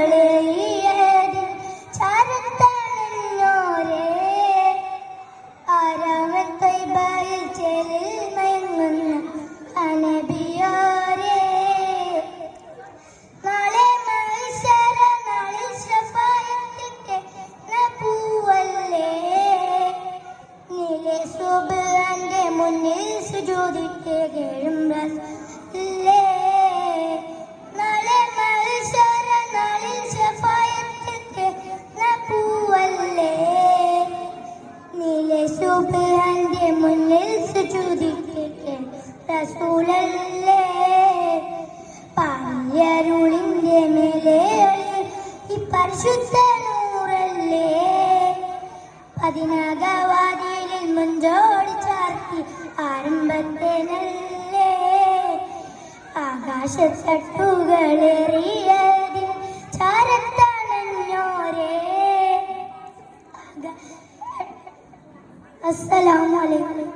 ആകാശത്തട്ടുകളേറിയതിൽ ചാരത്തണഞ്ഞോരേ ആരാമൻ ത്വയ്ബയിൽ ചേലിൽ മയങ്ങുന്ന അനബിയോരേ നാളെ മഹ്ശറ നാളിൽ ശഫാഅത്തിന്റെ പൂവല്ലേ നീലെ സുബ്ഹാന്റെ മുന്നിൽ സുജൂദിട്ട് കേഴും റസൂലേ നാളെ മഹ്ശറ നാളിൽ ശഫാഅത്തിന്റെ പൂവല്ലേ നീലെ സുബ്ഹാന്റെ മുന്നിൽ സുജൂദിട്ട് റസൂലല്ലേ പായരുളിന്റെ മേലെ ഈ പരിശുദ്ധ നൂറല്ലേ പതിനാഗവാദിയിൽ മുഞ്ചോടി ചാർത്തി ആരംഭത്തിനല്ലേ ആകാശത്തട്ടുകളേറിയതിൽ ചാരത്തണഞ്ഞോരേ അസ്സലാമു അലൈക്കും.